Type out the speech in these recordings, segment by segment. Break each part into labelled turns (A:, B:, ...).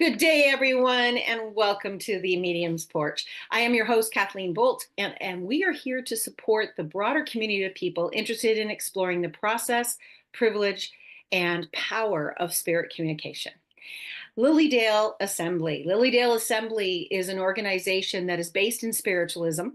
A: Good day, everyone, and welcome to the Medium's Porch. I am your host, Kathleen Boldt, and we are here to support the broader community of people interested in exploring the process, privilege, and power of spirit communication. Lilydale Assembly. Lilydale Assembly is an organization that is based in spiritualism.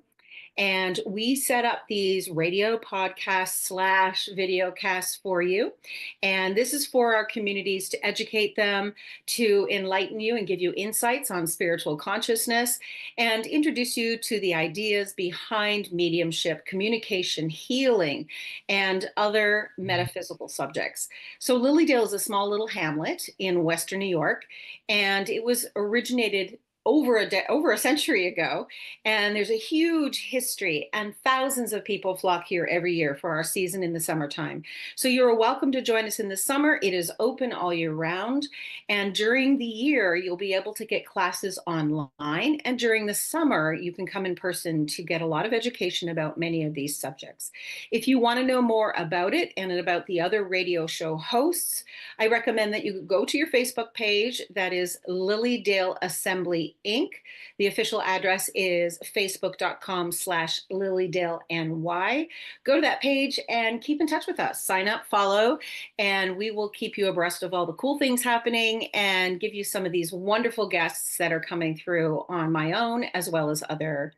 A: And we set up these radio podcasts slash video casts for you. And this is for our communities to educate them, to enlighten you and give you insights on spiritual consciousness, and introduce you to the ideas behind mediumship, communication, healing, and other metaphysical subjects. So Lilydale is a small little hamlet in Western New York, and it was originated over a century ago, and there's a huge history, and thousands of people flock here every year for our season in the summertime. So you're welcome to join us in the summer. It is open all year round, and during the year you'll be able to get classes online, and during the summer you can come in person to get a lot of education about many of these subjects. If you want to know more about it and about the other radio show hosts, I recommend that you go to your Facebook page. That is Lilydale Assembly Inc. The official address is facebook.com/LilydaleNY. Go to that page and keep in touch with us. Sign up, follow, and we will keep you abreast of all the cool things happening and give you some of these wonderful guests that are coming through on my own, as well as other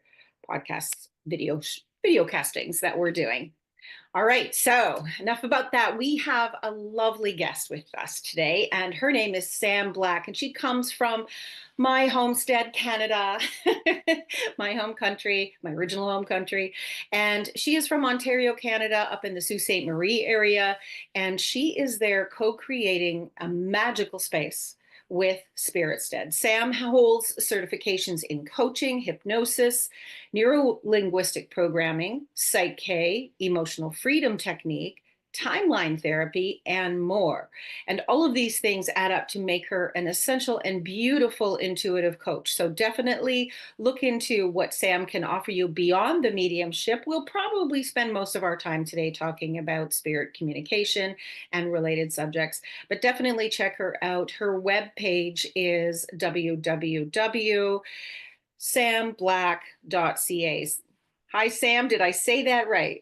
A: podcasts, video castings that we're doing. All right, so enough about that. We have a lovely guest with us today, and her name is Sam Black, and she comes from my homestead, Canada, my home country, my original home country. And she is from Ontario, Canada, up in the Sault Ste. Marie area, and she is there co-creating a magical space with Spiritstead. Sam holds certifications in coaching, hypnosis, neuro-linguistic programming, Psych-K, emotional freedom technique, timeline therapy, and more. And all of these things add up to make her an essential and beautiful intuitive coach. So definitely look into what Sam can offer you beyond the mediumship. We'll probably spend most of our time today talking about spirit communication and related subjects, but definitely check her out. Her webpage is www.samblack.ca. Hi, Sam. Did I say that right?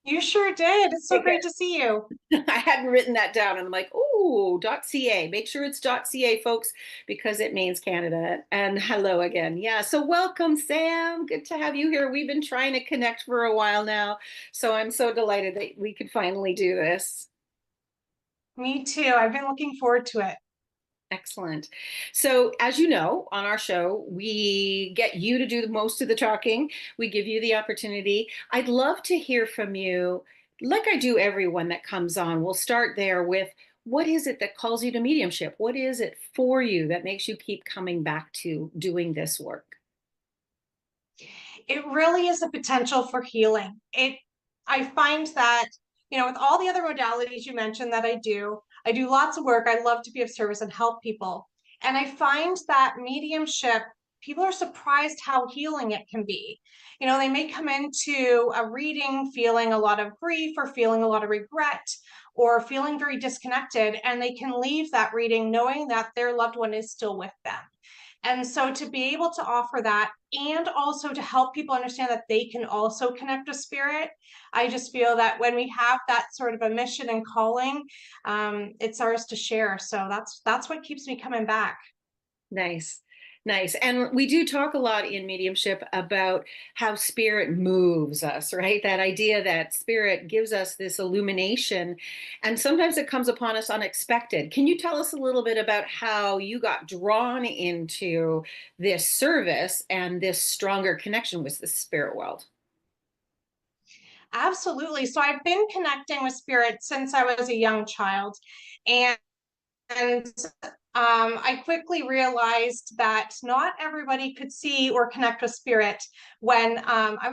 B: You sure did. It's so great to see you.
A: I hadn't written that down, and I'm like, oh, .ca. Make sure it's .ca, folks, because it means Canada. And hello again. Yeah, so welcome, Sam. Good to have you here. We've been trying to connect for a while now, so I'm so delighted that we could finally do this.
B: Me too. I've been looking forward to it.
A: Excellent. So, as you know, on our show, we get you to do most of the talking. We give you the opportunity. I'd love to hear from you, like I do everyone that comes on. We'll start there with what is it that calls you to mediumship? What is it for you that makes you keep coming back to doing this work?
B: It really is a potential for healing. I find that, with all the other modalities you mentioned that I do lots of work. I love to be of service and help people. And I find that mediumship, people are surprised how healing it can be. They may come into a reading feeling a lot of grief or feeling a lot of regret or feeling very disconnected, and they can leave that reading knowing that their loved one is still with them. And so to be able to offer that and also to help people understand that they can also connect with spirit, I just feel that when we have that sort of a mission and calling, it's ours to share. So that's what keeps me coming back.
A: Nice. Nice. And we do talk a lot in mediumship about how spirit moves us, right? That idea that spirit gives us this illumination, and sometimes it comes upon us unexpected. Can you tell us a little bit about how you got drawn into this service and this stronger connection with the spirit world?
B: Absolutely. So I've been connecting with spirit since I was a young child. And I quickly realized that not everybody could see or connect with spirit when I'm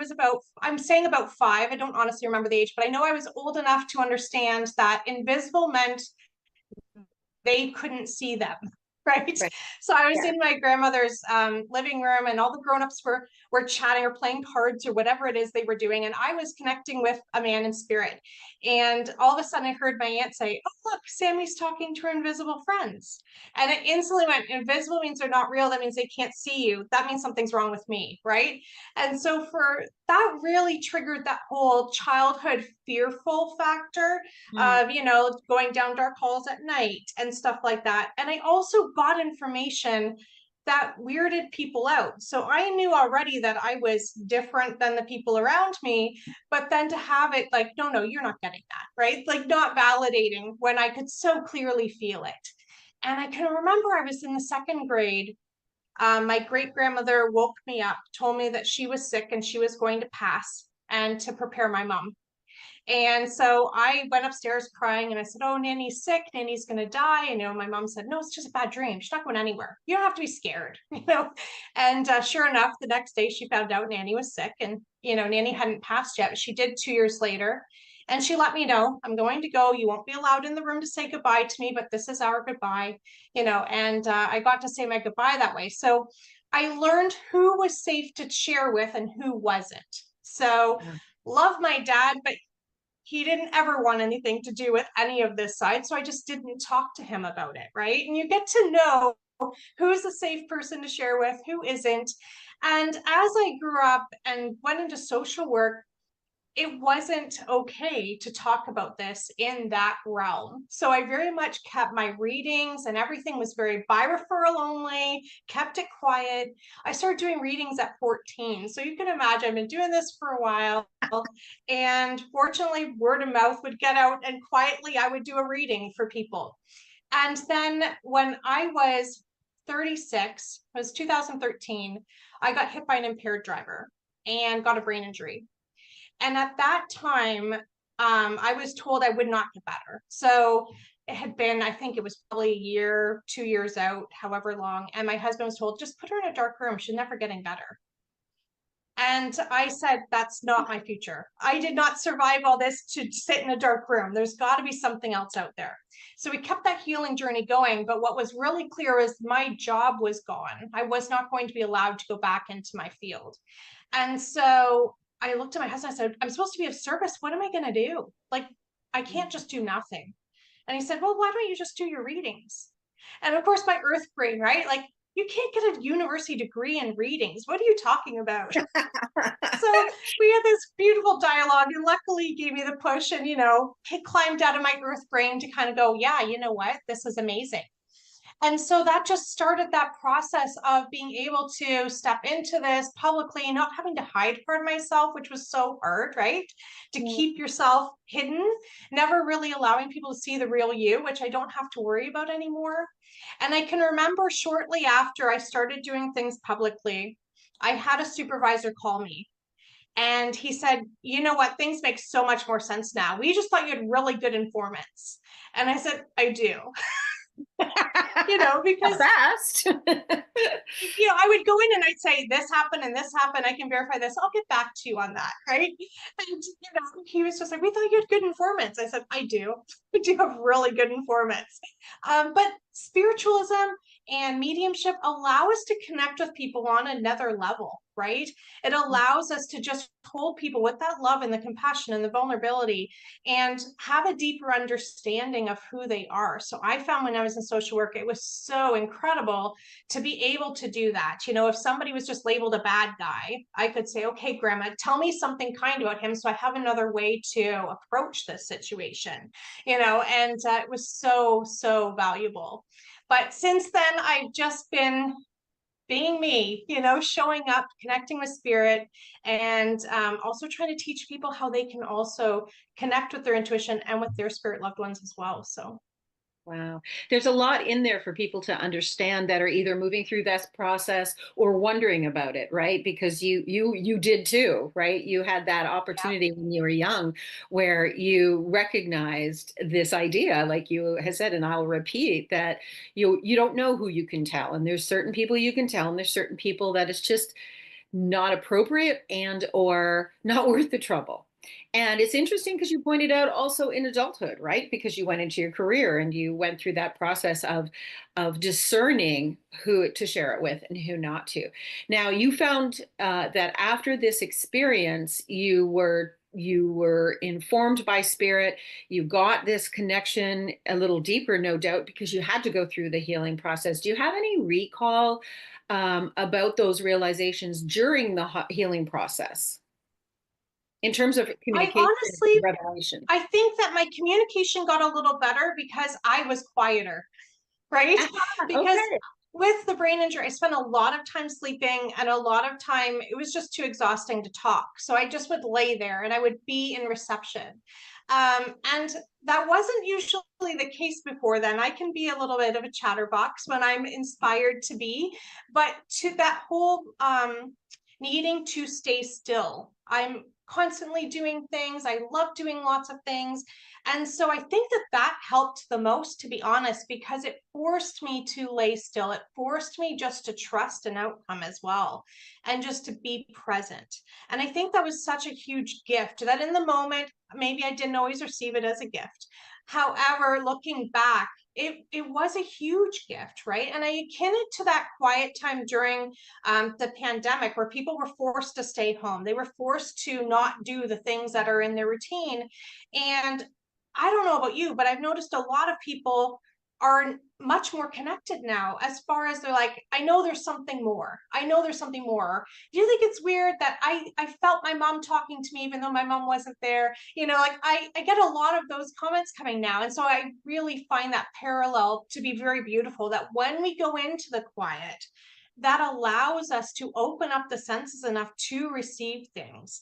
B: saying about 5. I don't honestly remember the age, but I know I was old enough to understand that invisible meant they couldn't see them. Right.
A: Right.
B: So I was
A: Yeah.
B: in my grandmother's living room, and all the grown-ups were chatting or playing cards or whatever it is they were doing. And I was connecting with a man in spirit. And all of a sudden I heard my aunt say, "Oh, look, Sammy's talking to her invisible friends." And it instantly went, invisible means they're not real. That means they can't see you. That means something's wrong with me, right? And so for that really triggered that whole childhood fearful factor
A: Mm.
B: of, going down dark halls at night and stuff like that. And I also got information that weirded people out. So I knew already that I was different than the people around me, but then to have it like, no, you're not getting that, right? Like not validating when I could so clearly feel it. And I can remember I was in the second grade. My great grandmother woke me up, told me that she was sick and she was going to pass and to prepare my mom. And so I went upstairs crying and I said, "Oh, Nanny's sick. Nanny's going to die." And, my mom said, "No, it's just a bad dream. She's not going anywhere. You don't have to be scared." And sure enough, the next day she found out Nanny was sick and, Nanny hadn't passed yet, but she did 2 years later. And she let me know, "I'm going to go. You won't be allowed in the room to say goodbye to me, but this is our goodbye," and I got to say my goodbye that way. So I learned who was safe to share with and who wasn't. So
A: Yeah.
B: love my dad, but he didn't ever want anything to do with any of this side. So I just didn't talk to him about it. Right. And you get to know who's a safe person to share with, who isn't. And as I grew up and went into social work, it wasn't okay to talk about this in that realm. So I very much kept my readings and everything was very by referral only, kept it quiet. I started doing readings at 14. So you can imagine I've been doing this for a while. And fortunately, word of mouth would get out and quietly I would do a reading for people. And then when I was 36, it was 2013, I got hit by an impaired driver and got a brain injury. And at that time, I was told I would not get better. So it had been, I think it was probably a year, 2 years out, however long. And my husband was told, "Just put her in a dark room. She's never getting better." And I said, "That's not my future. I did not survive all this to sit in a dark room. There's got to be something else out there." So we kept that healing journey going. But what was really clear is my job was gone. I was not going to be allowed to go back into my field. And so I looked at my husband. I said, "I'm supposed to be of service. What am I going to do? Like, I can't just do nothing." And he said, "Well, why don't you just do your readings?" And of course, my earth brain, right? Like, you can't get a university degree in readings. What are you talking about? So we had this beautiful dialogue, and luckily he gave me the push and, he climbed out of my earth brain to kind of go, "Yeah, you know what? This is amazing." And so that just started that process of being able to step into this publicly, not having to hide part of myself, which was so hard, right? To keep yourself hidden, never really allowing people to see the real you, which I don't have to worry about anymore. And I can remember shortly after I started doing things publicly, I had a supervisor call me. And he said, "You know what? Things make so much more sense now. We just thought you had really good informants." And I said, "I do." Because
A: Fast.
B: I would go in and I'd say, "This happened and this happened. I can verify this. I'll get back to you on that." Right. And, he was just like, "We thought you had good informants." I said, "I do. I do have really good informants." But spiritualism and mediumship allow us to connect with people on another level, right? It allows us to just hold people with that love and the compassion and the vulnerability and have a deeper understanding of who they are. So I found when I was in social work, it was so incredible to be able to do that. If somebody was just labeled a bad guy, I could say, "Okay, Grandma, tell me something kind about him so I have another way to approach this situation," and it was so, so valuable. But since then, I've just been being me, showing up, connecting with spirit, and also trying to teach people how they can also connect with their intuition and with their spirit loved ones as well. So
A: Wow. There's a lot in there for people to understand that are either moving through this process or wondering about it, right? Because you did too, right? You had that
B: yeah.
A: opportunity when you were young where you recognized this idea, like you had said, and I'll repeat that you don't know who you can tell. And there's certain people you can tell, and there's certain people that it's just not appropriate and or not worth the trouble. And it's interesting because you pointed out also in adulthood, right? Because you went into your career and you went through that process of discerning who to share it with and who not to. Now, you found that after this experience, you were you were informed by spirit, you got this connection a little deeper, no doubt, because you had to go through the healing process. Do you have any recall about those realizations during the healing process in terms of
B: I
A: communication
B: honestly,
A: revelation?
B: I think that my communication got a little better because I was quieter, right? Because
A: Okay.
B: with the brain injury, I spent a lot of time sleeping and a lot of time, it was just too exhausting to talk. So I just would lay there and I would be in reception. And that wasn't usually the case before then. I can be a little bit of a chatterbox when I'm inspired to be, but to that whole needing to stay still, I'm constantly doing things. I love doing lots of things. And so I think that that helped the most, to be honest, because it forced me to lay still. It forced me just to trust an outcome as well and just to be present. And I think that was such a huge gift that in the moment, maybe I didn't always receive it as a gift. However, looking back, it was a huge gift, right? And I akin it to that quiet time during the pandemic where people were forced to stay home. They were forced to not do the things that are in their routine. And I don't know about you, but I've noticed a lot of people are much more connected now as far as they're like, I know there's something more. I know there's something more. Do you think it's weird that I felt my mom talking to me even though my mom wasn't there? You know, like I get a lot of those comments coming now. And so I really find that parallel to be very beautiful, that when we go into the quiet, that allows us to open up the senses enough to receive things.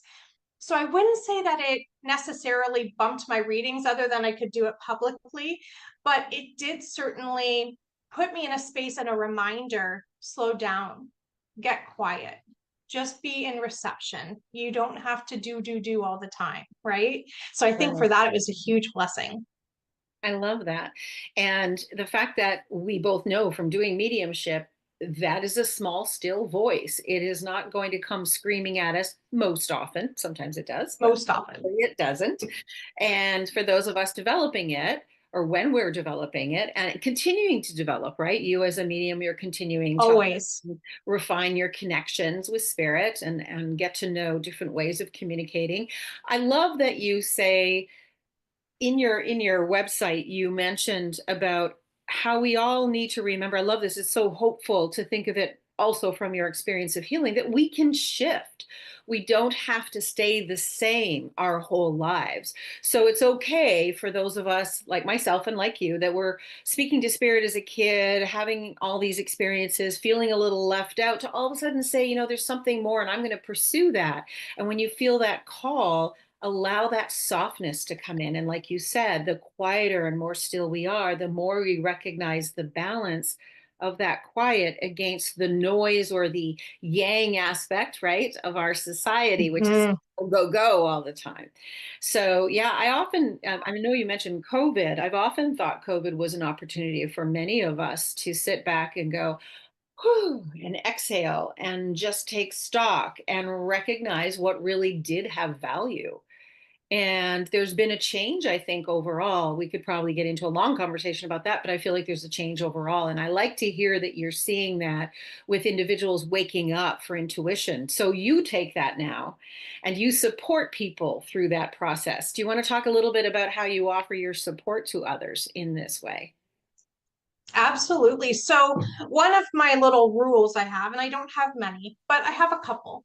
B: So I wouldn't say that it necessarily bumped my readings other than I could do it publicly, but it did certainly put me in a space and a reminder, slow down, get quiet, just be in reception. You don't have to do all the time, right? So I think for that, it was a huge blessing.
A: I love that. And the fact that we both know from doing mediumship, that is a small, still voice. It is not going to come screaming at us most often. Sometimes it does, but
B: Most often.
A: mostly it doesn't. And for those of us developing it, or when we're developing it and continuing to develop, right? You as a medium, you're continuing to
B: Always.
A: refine your connections with spirit and get to know different ways of communicating. I love that you say, in your website you mentioned about how we all need to remember. I love this. It's so hopeful to think of it also from your experience of healing, that we can shift. We don't have to stay the same our whole lives. So it's okay for those of us like myself and like you that were speaking to spirit as a kid, having all these experiences, feeling a little left out, to all of a sudden say, there's something more and I'm going to pursue that. And when you feel that call, allow that softness to come in. And like you said, the quieter and more still we are, the more we recognize the balance of that quiet against the noise or the yang aspect, right, of our society, which is
B: Mhm.
A: go, go all the time. So, yeah, I often, I know you mentioned COVID. I've often thought COVID was an opportunity for many of us to sit back and go, whew, and exhale and just take stock and recognize what really did have value. And there's been a change, I think, overall. We could probably get into a long conversation about that, but I feel like there's a change overall. And I like to hear that you're seeing that with individuals waking up for intuition. So you take that now and you support people through that process. Do you want to talk a little bit about how you offer your support to others in this way?
B: Absolutely. So one of my little rules I have, and I don't have many, but I have a couple,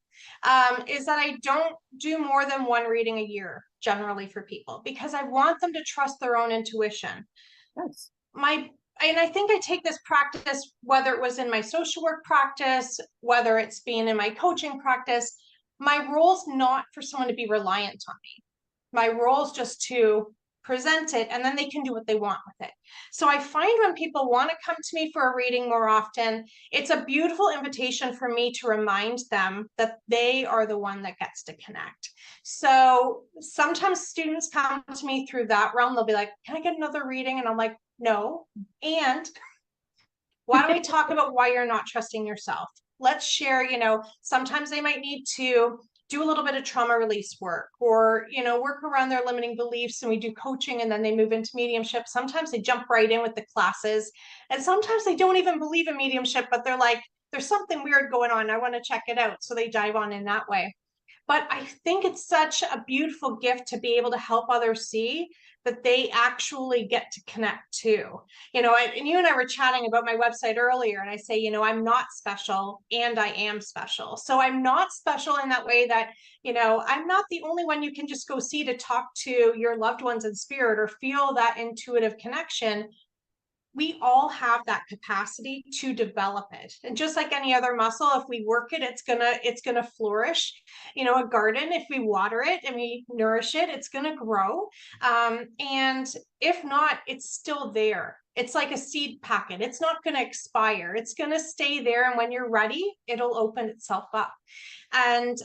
B: is that I don't do more than one reading a year generally for people because I want them to trust their own intuition.
A: Yes.
B: My and I think I take this practice, whether it was in my social work practice, whether it's been in my coaching practice, my role is not for someone to be reliant on me. My role is just to present it and then they can do what they want with it. So I find when people want to come to me for a reading more often, it's a beautiful invitation for me to remind them that they are the one that gets to connect. So sometimes students come to me through that realm. They'll be like, can I get another reading? And I'm like, no. And why don't we talk about why you're not trusting yourself? Let's share, sometimes they might need to do a little bit of trauma release work or, work around their limiting beliefs. And we do coaching and then they move into mediumship. Sometimes they jump right in with the classes. And sometimes they don't even believe in mediumship, but they're like, there's something weird going on. I want to check it out. So they dive on in that way. But I think it's such a beautiful gift to be able to help others see that they actually get to connect to. And you and I were chatting about my website earlier, and I say, I'm not special and I am special. So I'm not special in that way that, I'm not the only one you can just go see to talk to your loved ones in spirit or feel that intuitive connection. We all have that capacity to develop it, and just like any other muscle, if we work it, it's gonna flourish. A garden, if we water it and we nourish it, it's gonna grow. And if not, it's still there. It's like a seed packet. It's not going to expire. It's going to stay there, and when you're ready, it'll open itself up. And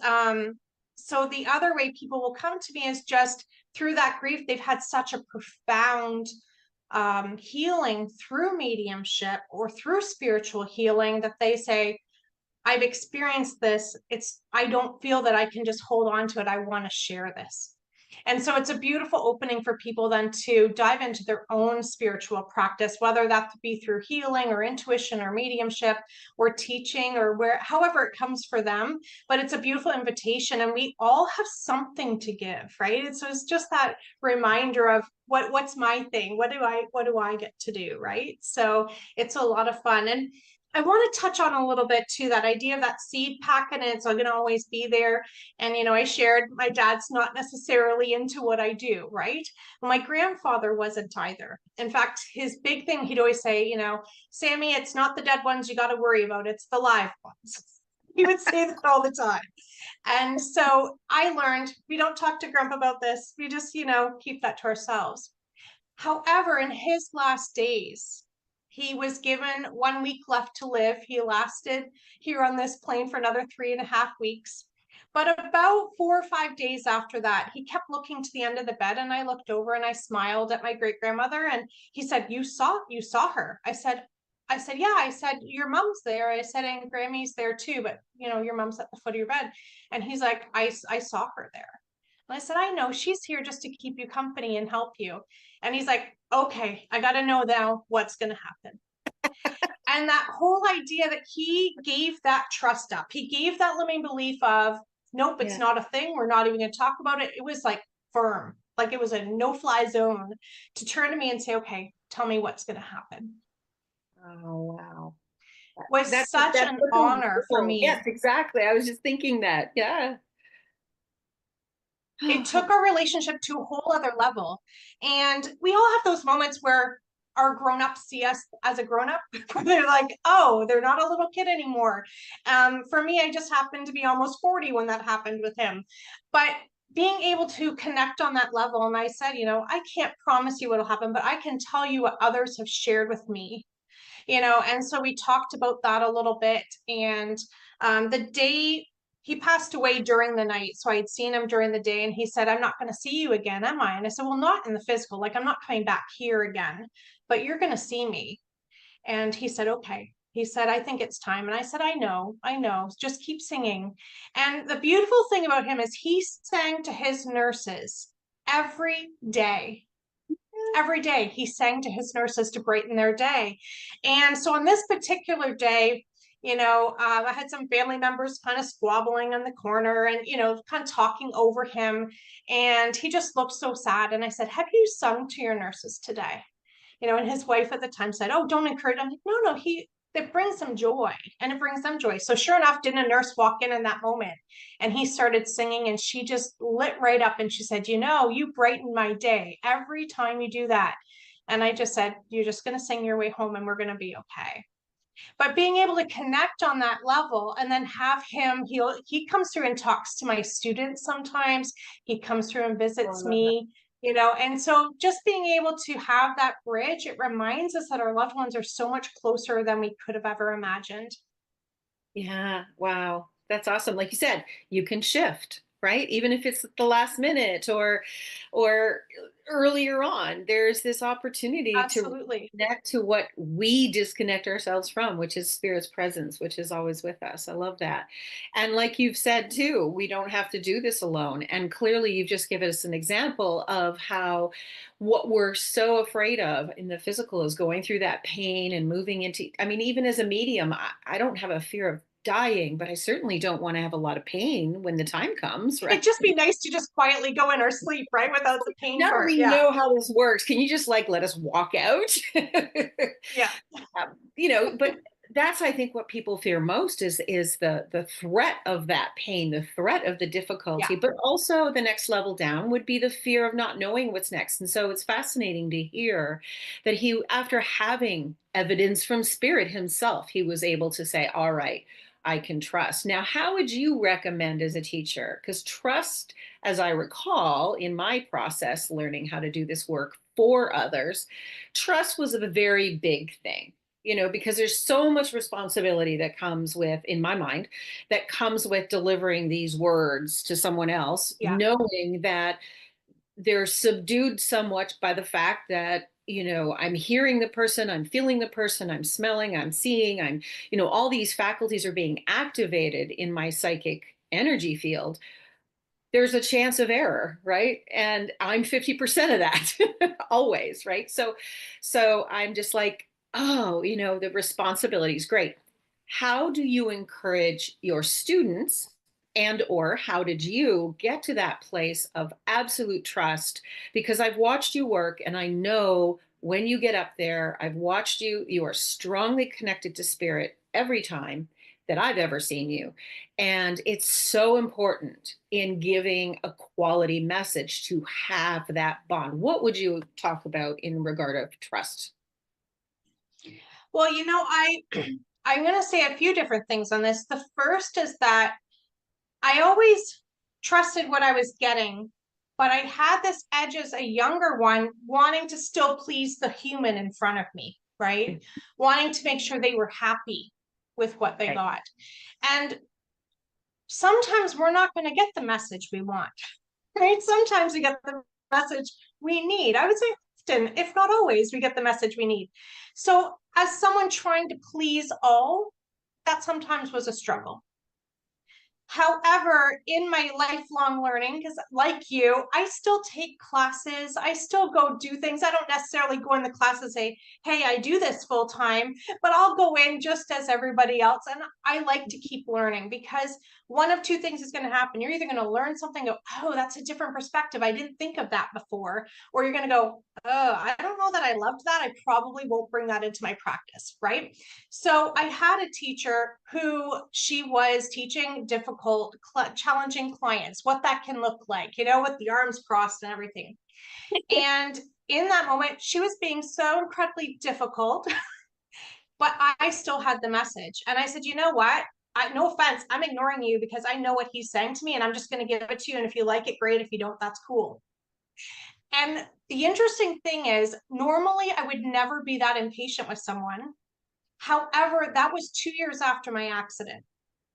B: so the other way people will come to me is just through that grief. They've had such a profound healing through mediumship or through spiritual healing that they say, I've experienced this. I don't feel that I can just hold on to it. I want to share this. And so it's a beautiful opening for people then to dive into their own spiritual practice, whether that be through healing or intuition or mediumship or teaching or however it comes for them. But it's a beautiful invitation, and we all have something to give, right? So it's just that reminder of what's my thing? What do I get to do, right? So it's a lot of fun. And I want to touch on a little bit too, that idea of that seed packet, and it's going to always be there. And, I shared my dad's not necessarily into what I do, right? My grandfather wasn't either. In fact, his big thing, he'd always say, Sammy, it's not the dead ones you got to worry about, it's the live ones. He would say that all the time. And so I learned we don't talk to Grandpa about this. We just, keep that to ourselves. However, in his last days, he was given 1 week left to live. He lasted here on this plane for another 3.5 weeks. But about 4 or 5 days after that, he kept looking to the end of the bed, and I looked over and I smiled at my great grandmother, and he said, you saw her. I said, yeah. I said, your mom's there. I said, and Grammy's there too, but your mom's at the foot of your bed. And he's like, I saw her there. And I said, I know, she's here just to keep you company and help you. And he's like, okay, I got to know now what's going to happen. And that whole idea that he gave that trust up, he gave that limiting belief of, nope, it's not a thing. We're not even going to talk about it. It was like firm, like it was a no-fly zone, to turn to me and say, okay, tell me what's going to happen.
A: Oh, wow.
B: Was such an honor for me.
A: Yes, exactly. I was just thinking that. Yeah.
B: It took our relationship to a whole other level. And we all have those moments where our grown-ups see us as a grown-up. They're like, oh, they're not a little kid anymore. For me, I just happened to be almost 40 when that happened with him. But being able to connect on that level, and I said, I can't promise you what'll happen, but I can tell you what others have shared with me. And so we talked about that a little bit. And the day he passed away during the night, so I had seen him during the day, and he said, I'm not going to see you again, am I? And I said, well, not in the physical, like I'm not coming back here again, but you're going to see me. And he said, okay. He said, I think it's time. And I said, I know, just keep singing. And the beautiful thing about him is he sang to his nurses every day. Every day he sang to his nurses to brighten their day. And so on this particular day, I had some family members kind of squabbling in the corner and, kind of talking over him. And he just looked so sad. And I said, have you sung to your nurses today? And his wife at the time said, oh, don't encourage. I'm like, no, it brings them joy, and it brings them joy. So sure enough, didn't a nurse walk in that moment, and he started singing, and she just lit right up, and she said, you brighten my day every time you do that. And I just said, you're just going to sing your way home, and we're going to be okay. But being able to connect on that level, and then have him, he comes through and talks to my students sometimes. He comes through and visits me. And so just being able to have that bridge, it reminds us that our loved ones are so much closer than we could have ever imagined.
A: Yeah. Wow. That's awesome. Like you said, you can shift, right? Even if it's at the last minute or earlier on, there's this opportunity
B: Absolutely.
A: to connect to what we disconnect ourselves from, which is spirit's presence, which is always with us. I love that. And like you've said too, we don't have to do this alone. And clearly you've just given us an example of how what we're so afraid of in the physical is going through that pain and moving into, I mean, even as a medium, I don't have a fear of dying, but I certainly don't want to have a lot of pain when the time comes, right?
B: It'd just be nice to just quietly go in or sleep, right? Without the pain
A: Now that
B: part.
A: we
B: Yeah.
A: know how this works, can you just like let us walk out?
B: Yeah.
A: But that's, I think, what people fear most is the threat of that pain, the threat of the
B: Yeah.
A: difficulty, but also the next level down would be the fear of not knowing what's next. And so it's fascinating to hear that he, after having evidence from spirit himself, he was able to say, all right, I can trust. Now, how would you recommend as a teacher? Because trust, as I recall in my process learning how to do this work for others, trust was a very big thing, because there's so much responsibility that comes with, in my mind, that comes with delivering these words to someone else,
B: Yeah.
A: knowing that they're subdued somewhat by the fact that, I'm hearing the person, I'm feeling the person, I'm smelling, I'm seeing, all these faculties are being activated in my psychic energy field. There's a chance of error, right? And I'm 50% of that always, right? So I'm just like, oh, the responsibility is great. How do you encourage your students, and or how did you get to that place of absolute trust? Because I've watched you work and I know when you get up there, I've watched you are strongly connected to spirit every time that I've ever seen you. And it's so important in giving a quality message to have that bond. What would you talk about in regard of trust?
B: Well, I'm going to say a few different things on this. The first is that I always trusted what I was getting, but I had this edge as a younger one, wanting to still please the human in front of me, right? Wanting to make sure they were happy with what they
A: Okay.
B: got. And sometimes we're not going to get the message we want, right? Sometimes we get the message we need. I would say often, if not always, we get the message we need. So, as someone trying to please all, that sometimes was a struggle. However, in my lifelong learning, because like you, I still take classes, I still go do things. I don't necessarily go in the class and say, hey, I do this full time, but I'll go in just as everybody else. And I like to keep learning because one of two things is going to happen. You're either going to learn something, go, oh, that's a different perspective. I didn't think of that before. Or you're going to go, oh, I don't know that I loved that. I probably won't bring that into my practice, right? So I had a teacher who she was teaching difficult, challenging clients, what that can look like, with the arms crossed and everything. And in that moment, she was being so incredibly difficult, but I still had the message. And I said, you know what? No offense, I'm ignoring you because I know what he's saying to me and I'm just going to give it to you. And if you like it, great. If you don't, that's cool. And the interesting thing is, normally I would never be that impatient with someone. However, that was 2 years after my accident.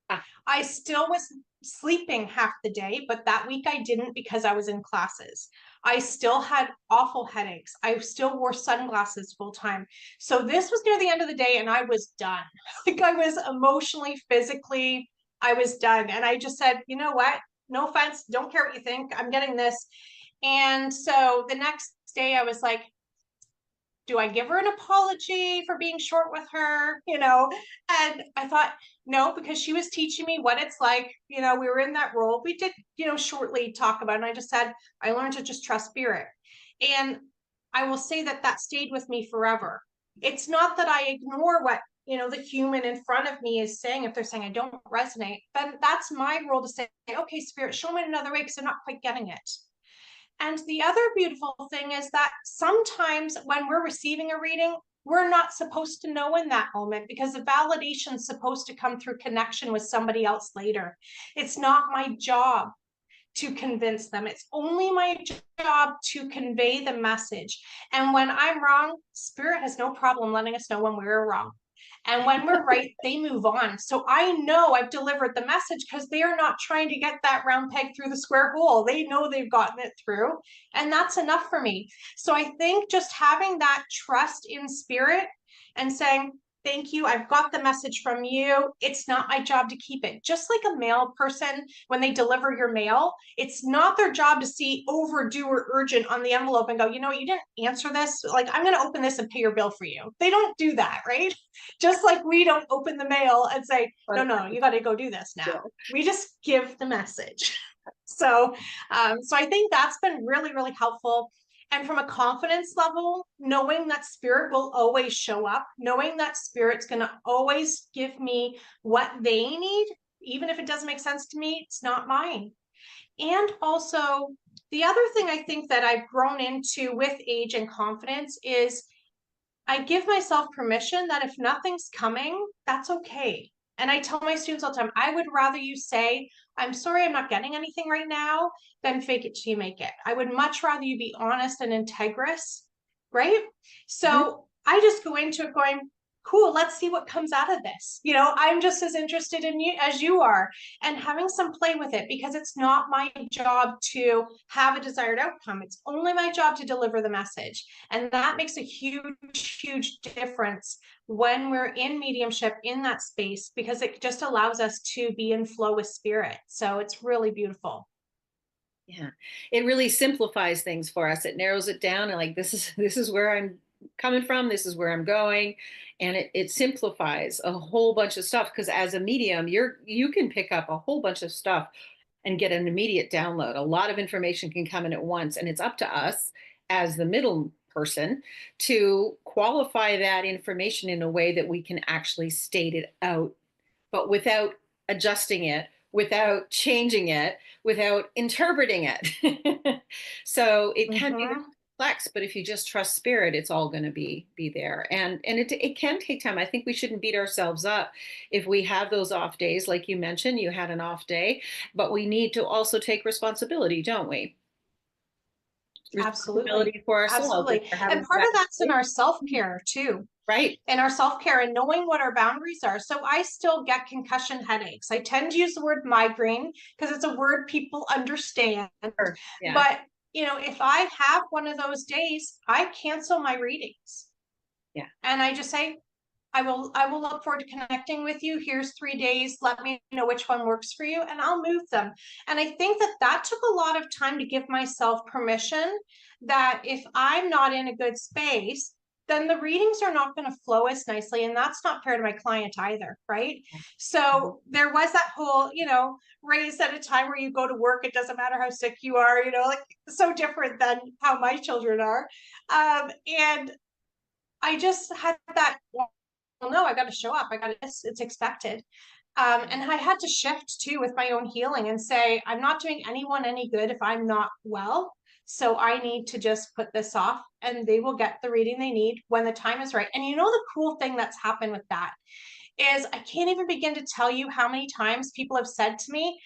A: Ah,
B: I still was sleeping half the day, but that week I didn't because I was in classes. I still had awful headaches. I still wore sunglasses full time. So this was near the end of the day and I was done. Like I was emotionally, physically, I was done. And I just said, you know what? No offense. Don't care what you think. I'm getting this. And so the next day I was like, do I give her an apology for being short with her? And I thought, no, because she was teaching me what it's like. We were in that role. We did, shortly talk about it. And I just said, I learned to just trust spirit. And I will say that that stayed with me forever. It's not that I ignore what, the human in front of me is saying. If they're saying I don't resonate, then that's my role to say, okay, spirit, show me another way because they're not quite getting it. And the other beautiful thing is that sometimes when we're receiving a reading, we're not supposed to know in that moment because the validation is supposed to come through connection with somebody else later. It's not my job to convince them. It's only my job to convey the message. And when I'm wrong, Spirit has no problem letting us know when we're wrong. And when we're right, they move on. So I know I've delivered the message because they are not trying to get that round peg through the square hole. They know they've gotten it through. And that's enough for me. So I think just having that trust in spirit and saying, Thank you. I've got the message from you. It's not my job to keep it. Just like a mail person, when they deliver your mail, it's not their job to see overdue or urgent on the envelope and go, you know what, you didn't answer this. Like, I'm going to open this and pay your bill for you. They don't do that, right? Just like we don't open the mail and say, no, no, you got to go do this now. We just give the message. So I think that's been really, really helpful. And from a confidence level, knowing that spirit will always show up, knowing that spirit's going to always give me what they need, even if it doesn't make sense to me, it's not mine. And also, the other thing I think that I've grown into with age and confidence is I give myself permission that if nothing's coming, that's okay. And I tell my students all the time, I would rather you say, I'm sorry, I'm not getting anything right now, than fake it till you make it. I would much rather you be honest and integrous, right?
A: Mhm.
B: So I just go into it going, cool, let's see what comes out of this. You know, I'm just as interested in you as you are, and having some play with it, because it's not my job to have a desired outcome. It's only my job to deliver the message. And that makes a huge, huge difference when we're in mediumship in that space, because it just allows us to be in flow with spirit. So it's really beautiful.
A: Yeah, it really simplifies things for us. It narrows it down and like this is where I'm coming from, this is where I'm going, and it simplifies a whole bunch of stuff because as a medium, you can pick up a whole bunch of stuff and get an immediate download. A lot of information can come in at once, and it's up to us as the middle person to qualify that information in a way that we can actually state it out but without adjusting it, without changing it, without interpreting it. So it can be
B: Mm-hmm.
A: complex, but if you just trust spirit, it's all going to be there. And it can take time. I think we shouldn't beat ourselves up if we have those off days, like you mentioned, you had an off day, but we need to also take responsibility, don't we?
B: Absolutely.
A: Responsibility for ourselves if
B: Absolutely.
A: we're
B: And
A: having
B: part
A: bad
B: of that's in
A: days.
B: our self-care too.
A: Right.
B: In our self-care and knowing what our boundaries are. So I still get concussion headaches. I tend to use the word migraine because it's a word people understand.
A: Sure. Yeah.
B: But, you know, if I have one of those days, I cancel my readings.
A: Yeah.
B: And I just say, I will look forward to connecting with you. Here's 3 days. Let me know which one works for you and I'll move them. And I think that that took a lot of time to give myself permission that if I'm not in a good space, then the readings are not going to flow as nicely. And that's not fair to my client either, right? So there was that whole, you know, raised at a time where you go to work, it doesn't matter how sick you are, you know, like so different than how my children are. And I just had that, well, no, I got to show up. I got to, it's expected. And I had to shift too with my own healing and say, I'm not doing anyone any good if I'm not well. So I need to just put this off and they will get the reading they need when the time is right. And you know, the cool thing that's happened with that is I can't even begin to tell you how many times people have said to me,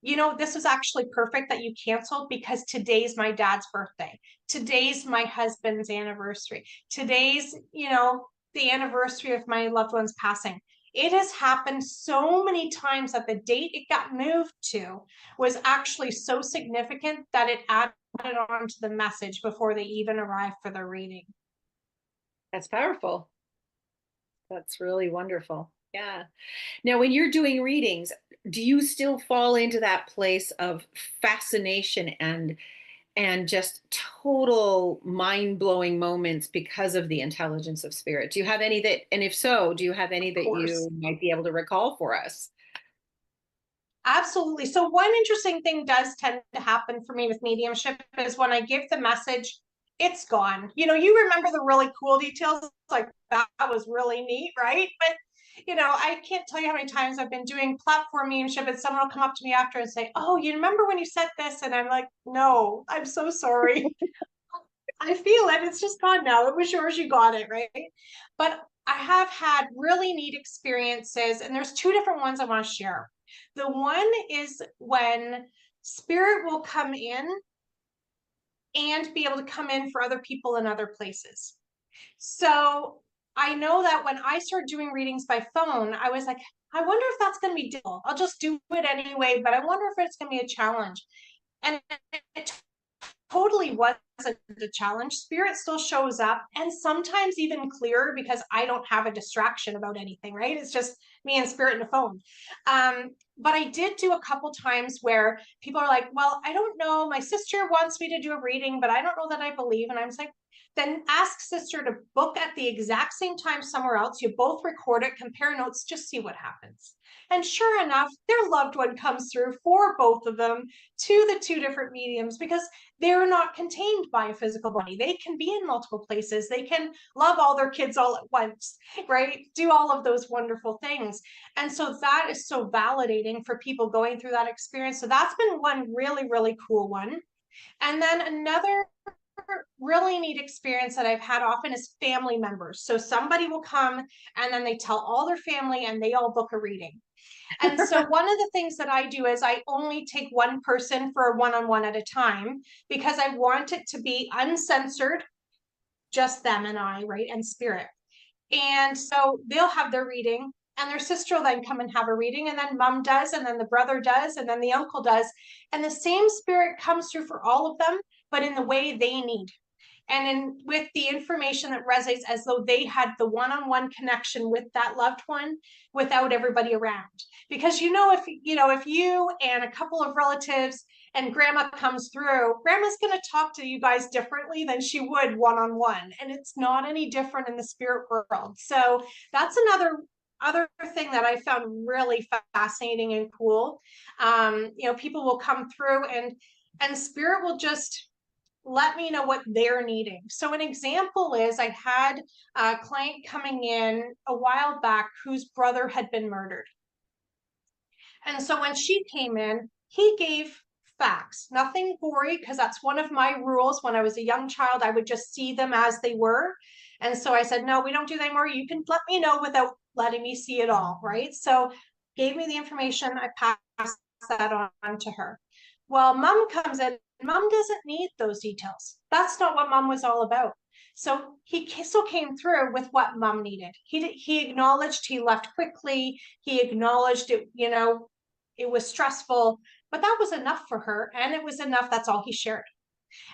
B: you know, this was actually perfect that you canceled because today's my dad's birthday. Today's my husband's anniversary. Today's, you know, the anniversary of my loved one's passing. It has happened so many times that the date it got moved to was actually so significant that it added on to the message before they even arrived for their reading.
A: That's powerful. That's really wonderful. Yeah. Now, when you're doing readings, do you still fall into that place of fascination and just total mind-blowing moments because of the intelligence of spirit? Do you have any that, and if so, do you have any
B: Of
A: that
B: course.
A: you might be able to recall for us?
B: Absolutely. So one interesting thing does tend to happen for me with mediumship is when I give the message, it's gone. You know, you remember the really cool details, like that was really neat, right? But you know, I can't tell you how many times I've been doing platform mediumship and someone will come up to me after and say, oh, you remember when you said this? And I'm like, no, I'm so sorry. I feel it. It's just gone now. It was yours. You got it, right? But I have had really neat experiences, and there's two different ones I want to share. The one is when spirit will come in and be able to come in for other people in other places. So I know that when I started doing readings by phone, I was like, I wonder if that's going to be difficult. I'll just do it anyway, but I wonder if it's going to be a challenge. And it totally wasn't a challenge. Spirit still shows up, and sometimes even clearer because I don't have a distraction about anything, right? It's just me and spirit and a phone. But I did do a couple times where people are like, well, I don't know, my sister wants me to do a reading, but I don't know that I believe. And I'm just like, then ask sister to book at the exact same time somewhere else. You both record it, compare notes, just see what happens. And sure enough, their loved one comes through for both of them to the two different mediums, because they're not contained by a physical body. They can be in multiple places. They can love all their kids all at once, right? Do all of those wonderful things. And so that is so validating for people going through that experience. So that's been one really, really cool one. And then another really neat experience that I've had often is family members. So somebody will come and then they tell all their family and they all book a reading. And so one of the things that I do is I only take one person for a one-on-one at a time, because I want it to be uncensored, just them and I, right? And spirit. And so they'll have their reading, and their sister will then come and have a reading, and then mom does, and then the brother does, and then the uncle does. And the same spirit comes through for all of them, but in the way they need, and in with the information that resonates, as though they had the one-on-one connection with that loved one without everybody around. Because if you and a couple of relatives and grandma comes through, grandma's going to talk to you guys differently than she would one-on-one, and it's not any different in the spirit world. So that's another thing that I found really fascinating and cool. People will come through, and spirit will just let me know what they're needing. So an example is, I had a client coming in a while back whose brother had been murdered. And so when she came in, he gave facts, nothing gory, because that's one of my rules. When I was a young child, I would just see them as they were. And so I said, no, we don't do that anymore. You can let me know without letting me see it all, right? So gave me the information. I passed that on to her. Well, mom comes in. Mom doesn't need those details. That's not what mom was all about. So he still came through with what mom needed. He acknowledged he left quickly. He acknowledged it, it was stressful, but that was enough for her. And it was enough. That's all he shared.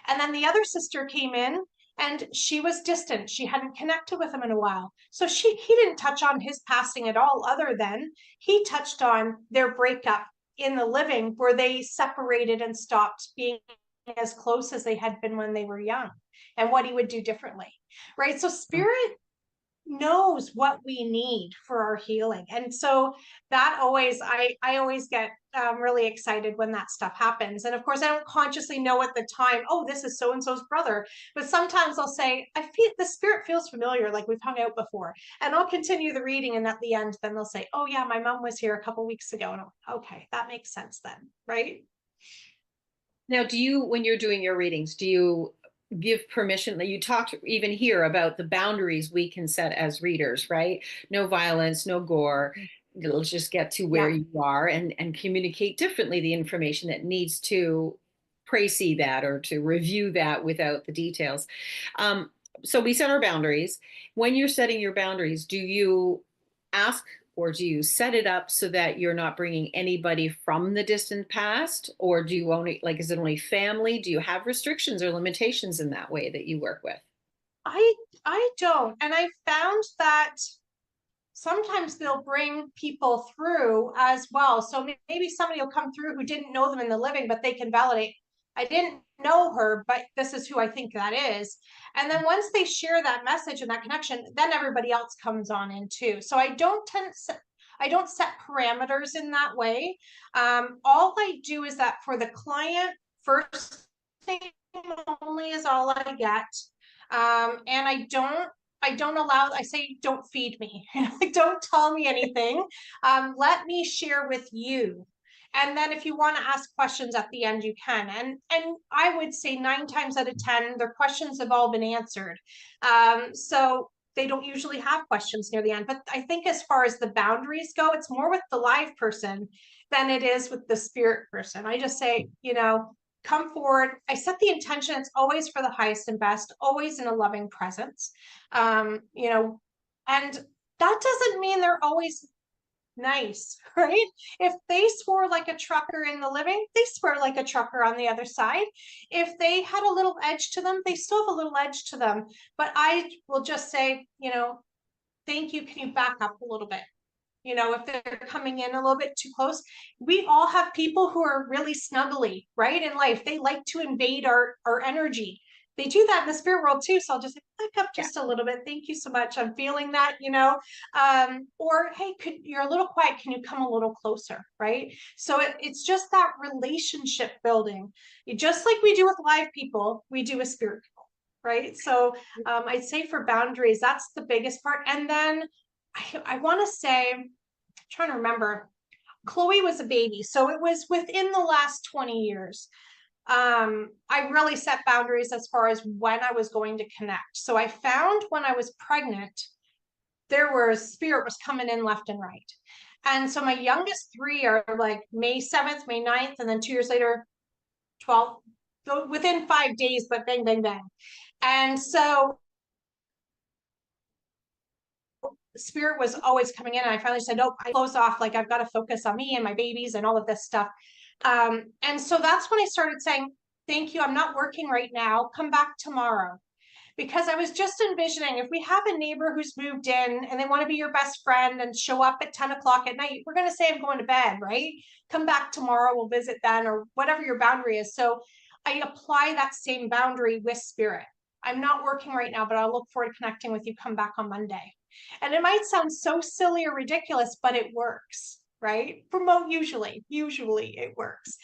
B: And then the other sister came in, and she was distant. She hadn't connected with him in a while. So he didn't touch on his passing at all, other than he touched on their breakup in the living, where they separated and stopped being as close as they had been when they were young, and what he would do differently. Right. So spirit knows what we need for our healing. And so that I always get really excited when that stuff happens. And of course, I don't consciously know at the time, oh, this is so-and-so's brother. But sometimes I'll say, I feel the spirit feels familiar, like we've hung out before. And I'll continue the reading. And at the end, then they'll say, oh yeah, my mom was here a couple weeks ago. And I'm like, okay, that makes sense then. Right.
A: Now, when you're doing your readings, do you give permission? That you talked even here about the boundaries we can set as readers, right? No violence, no gore. Let's just get to where
B: Yeah.
A: you are and communicate differently the information that needs to see that or to review that without the details. Um, so we set our boundaries. When you're setting your boundaries, do you ask, or do you set it up so that you're not bringing anybody from the distant past? Or do you only, like, is it only family? Do you have restrictions or limitations in that way that you work with?
B: I don't. And I found that sometimes they'll bring people through as well. So maybe somebody will come through who didn't know them in the living, but they can validate, I didn't know her, but this is who I think that is. And then once they share that message and that connection, then everybody else comes on in too. So I don't set parameters in that way. All I do is that for the client, first thing only is all I get. And I don't allow, I say, don't feed me. Don't tell me anything. Let me share with you. And then if you want to ask questions at the end, you can. And I would say 9 times out of 10, their questions have all been answered. So they don't usually have questions near the end. But I think as far as the boundaries go, it's more with the live person than it is with the spirit person. I just say, come forward. I set the intention. It's always for the highest and best, always in a loving presence. And that doesn't mean they're always nice, right? If they swore like a trucker in the living, they swear like a trucker on the other side. If they had a little edge to them, they still have a little edge to them. But I will just say, thank you. Can you back up a little bit? If they're coming in a little bit too close, we all have people who are really snuggly, right? In life, they like to invade our energy. They do that in the spirit world too. So I'll just back up
A: Yeah.
B: just a little bit. Thank you so much. I'm feeling that, or hey, you're a little quiet. Can you come a little closer? Right. So it's just that relationship building. Just like we do with live people, we do with spirit people. Right. So I'd say for boundaries, that's the biggest part. And then I want to say, I'm trying to remember, Chloe was a baby. So it was within the last 20 years. I really set boundaries as far as when I was going to connect. So I found when I was pregnant, spirit was coming in left and right. And so my youngest three are like May 7th, May 9th, and then 2 years later, 12th, so within 5 days, but bang, bang, bang. And so spirit was always coming in, and I finally said, "Oh, I closed off. Like I've got to focus on me and my babies and all of this stuff." And so that's when I started saying, "Thank you. I'm not working right now. Come back tomorrow." Because I was just envisioning, if we have a neighbor who's moved in and they want to be your best friend and show up at 10 o'clock at night, we're going to say, "I'm going to bed," right? Come back tomorrow. We'll visit then, or whatever your boundary is. So I apply that same boundary with spirit. I'm not working right now, but I'll look forward to connecting with you. Come back on Monday. And it might sound so silly or ridiculous, but it works, right? Usually it works.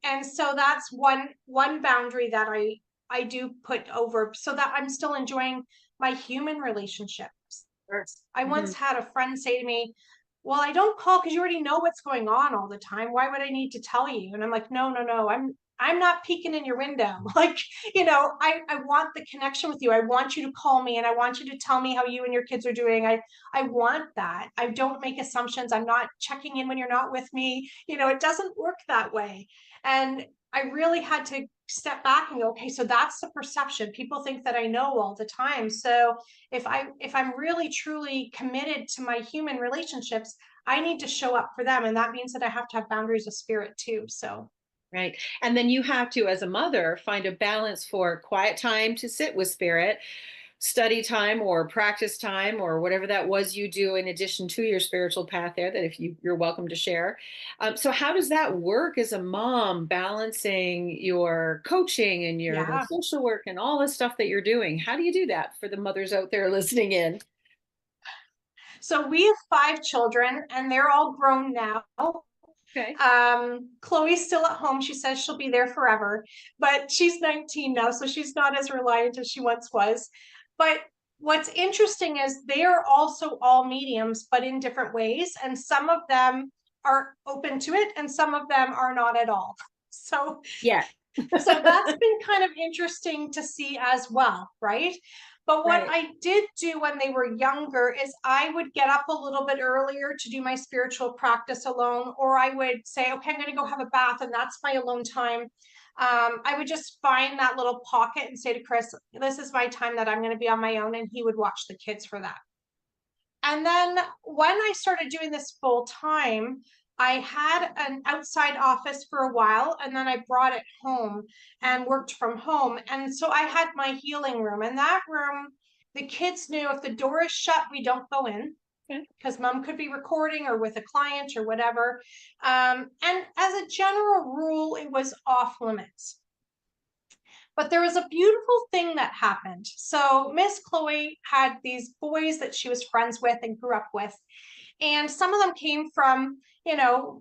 B: And so that's one boundary that I do put over so that I'm still enjoying my human relationships. I once had a friend say to me, "Well, I don't call because you already know what's going on all the time. Why would I need to tell you?" And I'm like, no, no, no. I'm not peeking in your window. Like, I want the connection with you. I want you to call me and I want you to tell me how you and your kids are doing. I want that. I don't make assumptions. I'm not checking in when you're not with me. It doesn't work that way. And I really had to step back and go, okay, so that's the perception. People think that I know all the time. So if I'm really truly committed to my human relationships, I need to show up for them. And that means that I have to have boundaries of spirit too. So
A: Right. And then you have to, as a mother, find a balance for quiet time to sit with spirit, study time or practice time or whatever that was you do in addition to your spiritual path there that if you're welcome to share. So how does that work as a mom, balancing your coaching and your
B: yeah.
A: social work and all the stuff that you're doing? How do you do that for the mothers out there listening in?
B: So we have 5 children and they're all grown now.
A: Okay.
B: Chloe's still at home. She says she'll be there forever, but she's 19 now, so she's not as reliant as she once was. But what's interesting is they are also all mediums, but in different ways. And some of them are open to it and some of them are not at all. So
A: Yeah.
B: so that's been kind of interesting to see as well, right? But what
A: Right.
B: I did do when they were younger is I would get up a little bit earlier to do my spiritual practice alone, or I would say, okay, I'm going to go have a bath, and that's my alone time. I would just find that little pocket and say to Chris, "This is my time that I'm going to be on my own," and he would watch the kids for that. And then when I started doing this full time, I had an outside office for a while and then I brought it home and worked from home. And so I had my healing room. And that room, the kids knew if the door is shut, we don't go in because mom could be recording or with a client or whatever. And as a general rule, it was off limits. But there was a beautiful thing that happened. So Miss Chloe had these boys that she was friends with and grew up with. And some of them came from,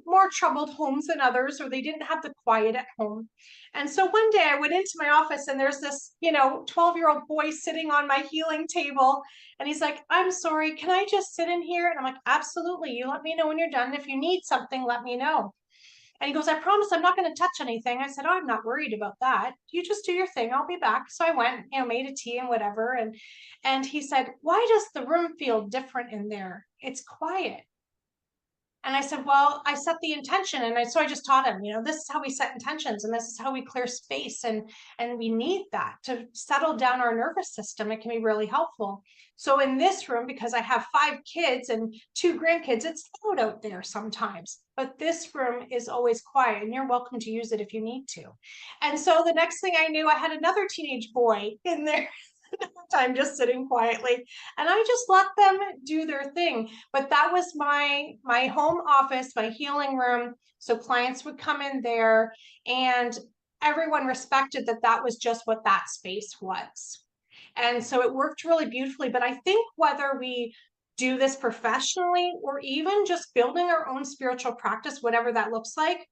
B: more troubled homes than others, or they didn't have the quiet at home. And so one day I went into my office and there's this, 12-year-old boy sitting on my healing table. And he's like, "I'm sorry, can I just sit in here?" And I'm like, "Absolutely. You let me know when you're done. If you need something, let me know." And he goes, "I promise I'm not going to touch anything." I said, "Oh, I'm not worried about that. You just do your thing. I'll be back." So I went, made a tea and whatever. And he said, "Why does the room feel different in there? It's quiet." And I said, well, I set the intention. So I just taught him, this is how we set intentions and this is how we clear space. And we need that to settle down our nervous system. It can be really helpful. So in this room, because I have 5 kids and 2 grandkids, it's loud out there sometimes, but this room is always quiet and you're welcome to use it if you need to. And so the next thing I knew, I had another teenage boy in there time just sitting quietly, and I just let them do their thing. But that was my home office, my healing room, so clients would come in there and everyone respected that that was just what that space was. And so it worked really beautifully. But I think whether we do this professionally or even just building our own spiritual practice, whatever that looks like,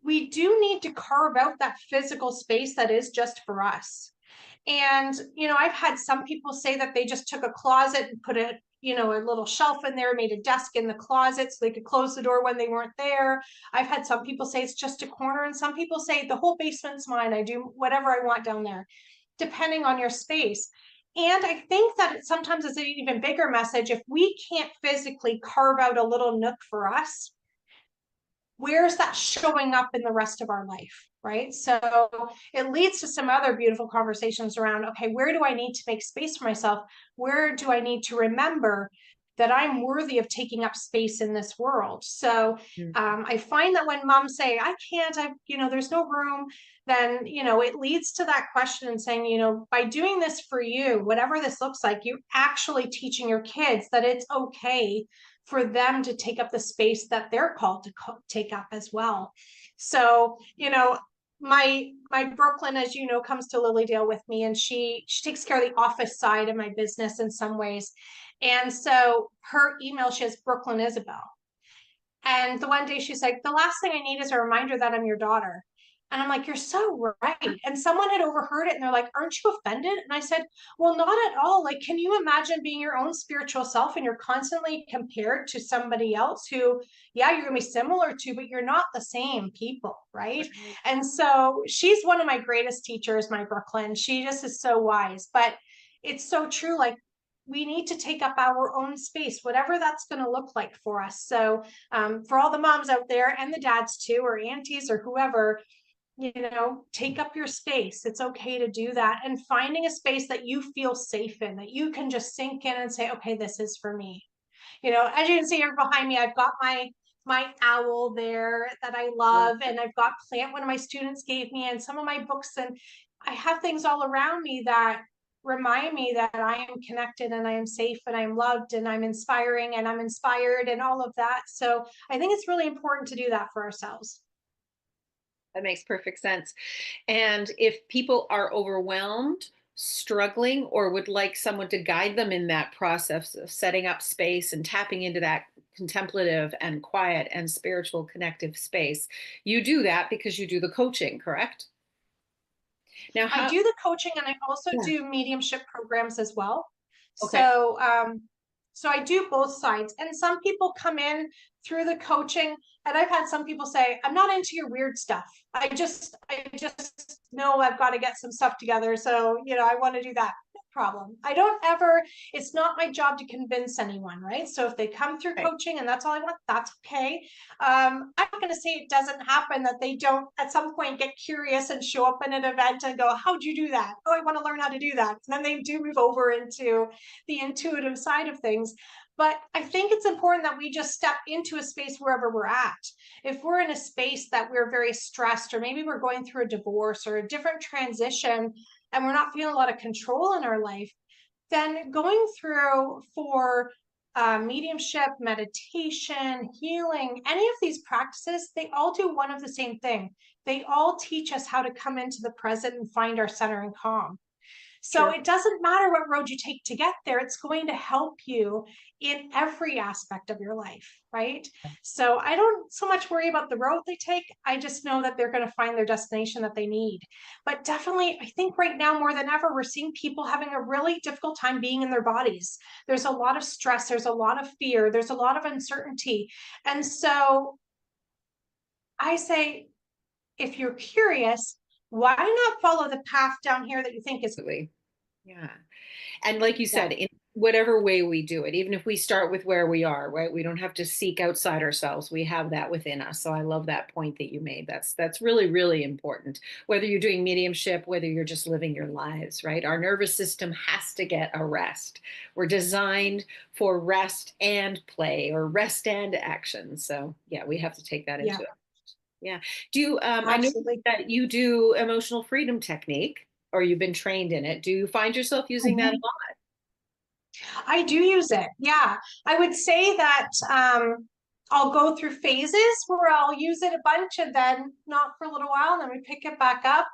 B: we do need to carve out that physical space that is just for us. And, I've had some people say that they just took a closet and put a little shelf in there, made a desk in the closet so they could close the door when they weren't there. I've had some people say it's just a corner, and some people say the whole basement's mine. I do whatever I want down there, depending on your space. And I think that sometimes it's an even bigger message. If we can't physically carve out a little nook for us, where's that showing up in the rest of our life, right? So it leads to some other beautiful conversations around, okay, where do I need to make space for myself? Where do I need to remember that I'm worthy of taking up space in this world? So I find that when moms say, I can't, there's no room, then, it leads to that question and saying, by doing this for you, whatever this looks like, you're actually teaching your kids that it's okay for them to take up the space that they're called to take up as well. So, my Brooklyn, as you know, comes to Lilydale with me, and she takes care of the office side of my business in some ways. And so her email, she has Brooklyn Isabel. And the one day she's like, the last thing I need is a reminder that I'm your daughter. And I'm like, you're so right. And someone had overheard it and they're like, aren't you offended? And I said, well, not at all. Like, can you imagine being your own spiritual self and you're constantly compared to somebody else who, yeah, you're going to be similar to, but you're not the same people, right? And so she's one of my greatest teachers, my Brooklyn. She just is so wise. But it's so true. Like, we need to take up our own space, whatever that's going to look like for us. So for all the moms out there and the dads too, or aunties or whoever, take up your space. It's okay to do that, and finding a space that you feel safe in, that you can just sink in and say, okay, this is for me. As you can see here behind me, I've got my owl there that I love, and I've got plant one of my students gave me, and some of my books, and I have things all around me that remind me that I am connected and I am safe and I'm loved and I'm inspiring and I'm inspired and all of that. So I think it's really important to do that for ourselves.
A: That makes perfect sense. And if people are overwhelmed, struggling, or would like someone to guide them in that process of setting up space and tapping into that contemplative and quiet and spiritual connective space, you do that because you do the coaching, correct? Now,
B: I
A: how?
B: do the coaching and I also
A: Yeah.
B: do mediumship programs as well.
A: Okay.
B: So I do both sides. And some people come in through the coaching, and I've had some people say, I'm not into your weird stuff. I just know I've got to get some stuff together. So, I want to do that. No problem. I don't ever, it's not my job to convince anyone, right? So if they come through
A: Right.
B: coaching and that's all I want, that's okay. I'm not going to say it doesn't happen that they don't at some point get curious and show up in an event and go, how'd you do that? Oh, I want to learn how to do that. And then they do move over into the intuitive side of things. But I think it's important that we just step into a space wherever we're at. If we're in a space that we're very stressed, or maybe we're going through a divorce or a different transition, and we're not feeling a lot of control in our life, then going through for mediumship, meditation, healing, any of these practices, they all do one of the same thing. They all teach us how to come into the present and find our center and calm. So
A: Sure.
B: it doesn't matter what road you take to get there, it's going to help you in every aspect of your life, right? So I don't so much worry about the road they take. I just know that they're going to find their destination that they need. But definitely, I think right now more than ever, we're seeing people having a really difficult time being in their bodies. There's a lot of stress, there's a lot of fear, there's a lot of uncertainty. And so I say, if you're curious, why not follow the path down here that you think is?
A: Absolutely. Yeah. And like you
B: Yeah.
A: said, in whatever way we do it, even if we start with where we are, right? We don't have to seek outside ourselves. We have that within us. So I love that point that you made. That's really, really important. Whether you're doing mediumship, whether you're just living your lives, right? Our nervous system has to get a rest. We're designed for rest and play, or rest and action. So yeah, we have to take that
B: Yeah,
A: into it. Yeah. Do you, I know
B: absolutely.
A: that you do emotional freedom technique, or you've been trained in it. Do you find yourself using that a
B: Mhm. I do use it. Yeah. I would say that I'll go through phases where I'll use it a bunch and then not for a little while, and then we pick it back up.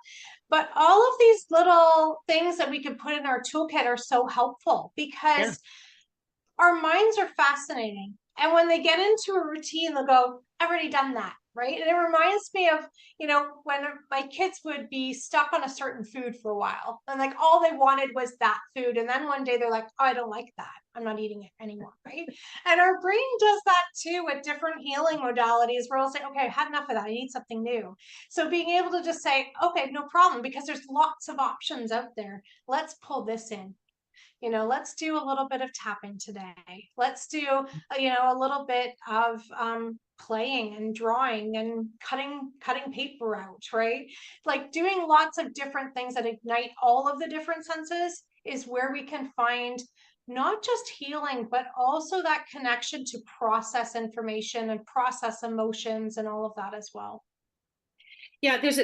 B: But all of these little things that we can put in our toolkit are so helpful
A: lot?
B: because our minds are fascinating. And when they get into a routine, they'll go, I've already done that. Right. And it reminds me of, when my kids would be stuck on a certain food for a while and like all they wanted was that food. And then one day they're like, oh, I don't like that. I'm not eating it anymore. Right. And our brain does that too with different healing modalities where we'll say, okay, I had enough of that. I need something new. So being able to just say, okay, no problem, because there's lots of options out there. Let's pull this in. Let's do a little bit of tapping today. Let's do, a little bit of playing and drawing and cutting paper out, right? Like doing lots of different things that ignite all of the different senses is where we can find not just healing, but also that connection to process information and process emotions and all of that as well.
A: Yeah, there's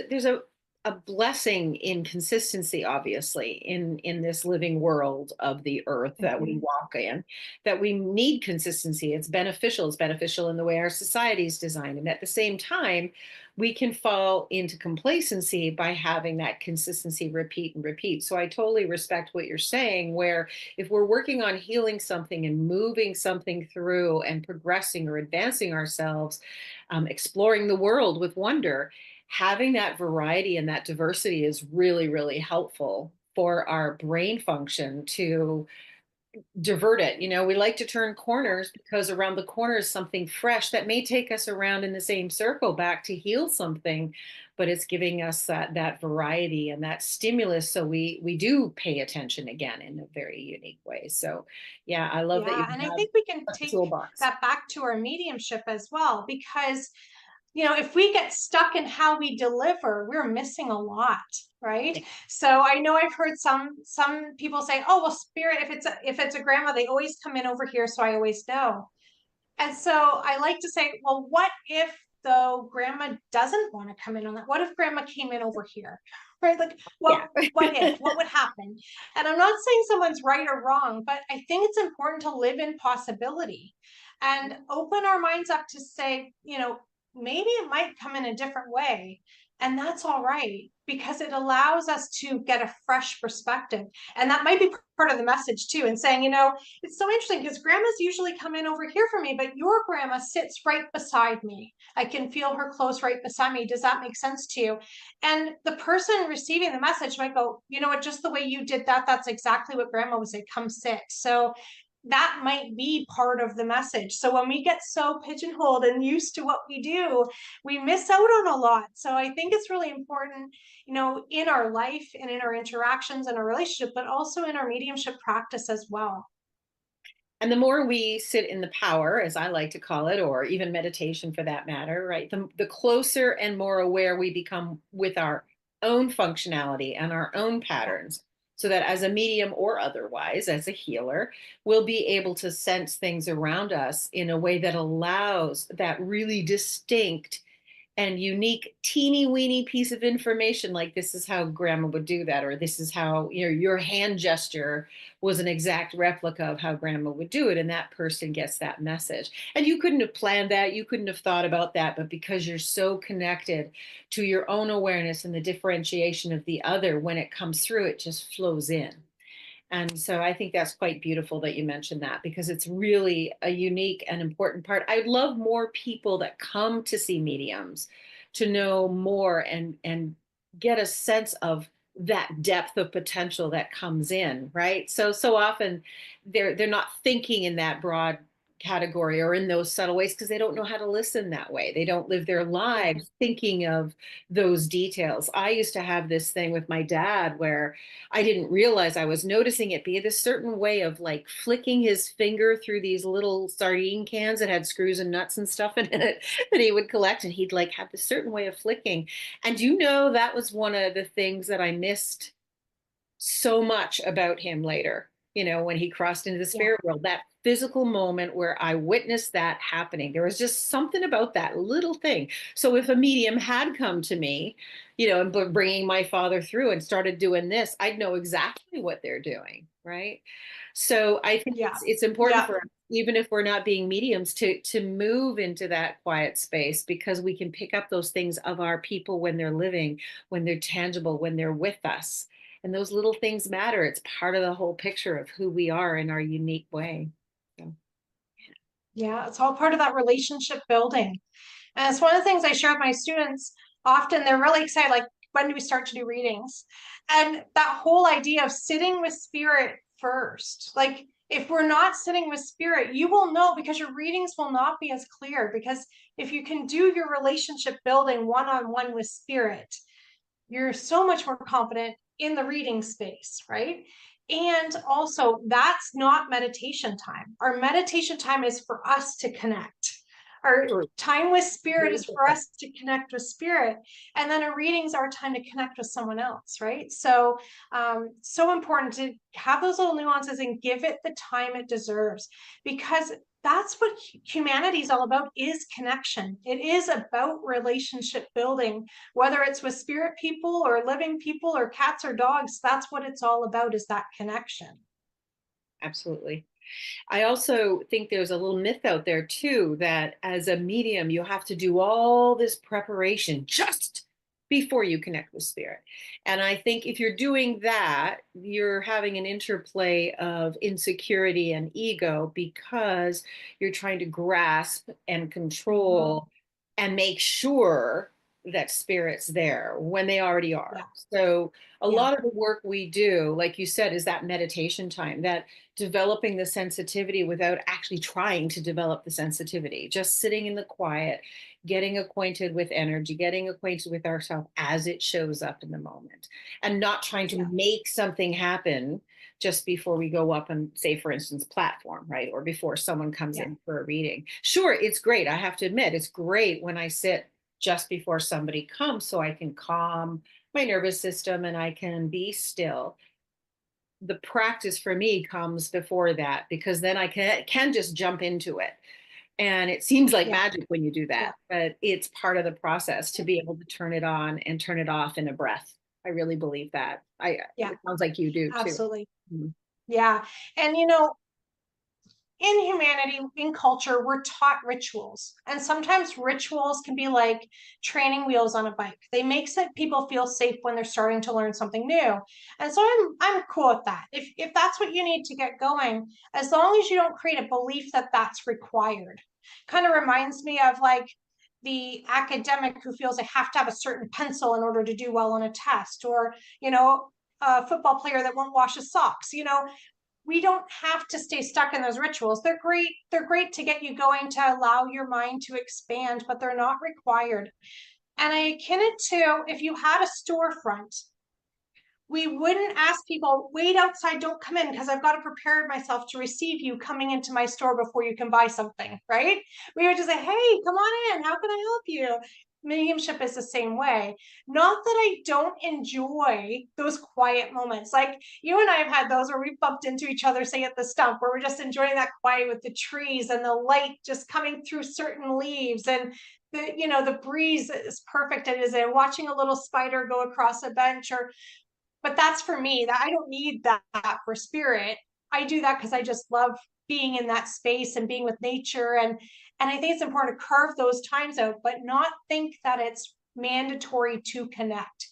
A: a blessing in consistency, obviously, in this living world of the earth that we
B: Mhm.
A: walk in, that we need consistency. It's beneficial. It's beneficial in the way our society is designed. And at the same time, we can fall into complacency by having that consistency repeat and repeat. So I totally respect what you're saying, where if we're working on healing something and moving something through and progressing or advancing ourselves, exploring the world with wonder, having that variety and that diversity is really, really helpful for our brain function to divert it. We like to turn corners because around the corner is something fresh that may take us around in the same circle back to heal something, but it's giving us that variety and that stimulus. So we do pay attention again in a very unique way. So yeah, I love that you
B: Yeah, and I
A: have
B: think we can
A: a
B: take
A: toolbox.
B: that back to our mediumship as well, because if we get stuck in how we deliver, we're missing a lot, right?
A: Yeah.
B: So I know I've heard some people say, "Oh, well, spirit, if it's a grandma, they always come in over here, so I always know." And so I like to say, well, what if though grandma doesn't want to come in on that? What if grandma came in over here? Right? Like,
A: Yeah.
B: what if? What would happen? And I'm not saying someone's right or wrong, but I think it's important to live in possibility and open our minds up to say, maybe it might come in a different way. And that's all right, because it allows us to get a fresh perspective. And that might be part of the message too, and saying, it's so interesting because grandmas usually come in over here for me, but your grandma sits right beside me. I can feel her close right beside me. Does that make sense to you? And the person receiving the message might go, you know what, just the way you did that, that's exactly what grandma would say, come sit. So that might be part of the message. So when we get so pigeonholed and used to what we do, we miss out on a lot. So I think it's really important, in our life and in our interactions and our relationship, but also in our mediumship practice as well.
A: And the more we sit in the power, as I like to call it, or even meditation for that matter, right, the closer and more aware we become with our own functionality and our own
B: Yeah.
A: patterns, so that as a medium or otherwise, as a healer, we'll be able to sense things around us in a way that allows that really distinct and unique teeny weeny piece of information, like this is how grandma would do that, or this is how your hand gesture was an exact replica of how grandma would do it, and that person gets that message. And you couldn't have planned that, you couldn't have thought about that, but because you're so connected to your own awareness and the differentiation of the other, when it comes through, it just flows in. And so I think that's quite beautiful that you mentioned that, because it's really a unique and important part. I'd love more people that come to see mediums to know more and get a sense of that depth of potential that comes in, right? So often they're not thinking in that broad category or in those subtle ways because they don't know how to listen that way. They don't live their
B: Yeah.
A: lives thinking of those details. I used to have this thing with my dad where I didn't realize I was noticing it, but he had this certain way of like flicking his finger through these little sardine cans that had screws and nuts and stuff in it that he would collect. And he'd like have this certain way of flicking. And that was one of the things that I missed so much about him later, when he crossed into the
B: Yeah.
A: spirit world, that physical moment where I witnessed that happening. There was just something about that little thing. So if a medium had come to me, and bringing my father through and started doing this, I'd know exactly what they're doing. Right. So I think
B: Yeah.
A: it's important
B: Yeah.
A: for us, even if we're not being mediums, to move into that quiet space because we can pick up those things of our people when they're living, when they're tangible, when they're with us. And those little things matter. It's part of the whole picture of who we are in our unique way. So,
B: Yeah. It's all part of that relationship building. And it's one of the things I share with my students. Often they're really excited, like, when do we start to do readings? And that whole idea of sitting with spirit first. Like, if we're not sitting with spirit, you will know because your readings will not be as clear. Because if you can do your relationship building one on one with spirit, you're so much more confident in the reading space, right? And also, that's not meditation time. Our meditation time is for us to connect. Our
A: true.
B: time with spirit
A: Very
B: is for
A: different.
B: us to connect with spirit. And then our readings are time to connect with someone else, right? So, so important to have those little nuances and give it the time it deserves because that's what humanity is all about, is connection. It is about relationship building, whether it's with spirit people or living people or cats or dogs. That's what it's all about, is that connection.
A: Absolutely. I also think there's a little myth out there too that as a medium, you have to do all this preparation just before you connect with spirit. And I think if you're doing that, you're having an interplay of insecurity and ego because you're trying to grasp and
B: Mhm.
A: control and make sure that spirit's there when they already are.
B: Yeah.
A: So a
B: Yeah.
A: lot of the work we do, like you said, is that meditation time, that developing the sensitivity without actually trying to develop the sensitivity, just sitting in the quiet, getting acquainted with energy, getting acquainted with ourselves as it shows up in the moment, and not trying to
B: Yeah.
A: make something happen just before we go up and say, for instance, platform, right? Or before someone comes
B: Yeah.
A: in for a reading. Sure, it's great. I have to admit, it's great when I sit just before somebody comes so I can calm my nervous system and I can be still. The practice for me comes before that because then I can just jump into it. And it seems like
B: Yeah.
A: magic when you do
B: Yeah.
A: that, but it's part of the process to be able to turn it on and turn it off in a breath. I really believe that.
B: Yeah.
A: It sounds like you do too.
B: Absolutely.
A: Mhm.
B: Yeah. And in humanity, in culture, we're taught rituals. And sometimes rituals can be like training wheels on a bike. They make people feel safe when they're starting to learn something new. And so I'm cool with that. If that's what you need to get going, as long as you don't create a belief that that's required. Kind of reminds me of like the academic who feels they have to have a certain pencil in order to do well on a test, or, a football player that won't wash his socks. We don't have to stay stuck in those rituals. They're great. They're great to get you going, to allow your mind to expand, but they're not required. And I akin it to, if you had a storefront, we wouldn't ask people, wait outside, don't come in, because I've got to prepare myself to receive you coming into my store before you can buy something, right? We would just say, hey, come on in. How can I help you? Mediumship is the same way. Not that I don't enjoy those quiet moments. Like you and I have had those where we bumped into each other, say at the stump, where we're just enjoying that quiet with the trees and the light just coming through certain leaves, and the breeze is perfect as it is, and watching a little spider go across a bench. But that's for me. That I don't need that for spirit. I do that because I just love being in that space and being with nature. And I think it's important to carve those times out, but not think that it's mandatory to connect.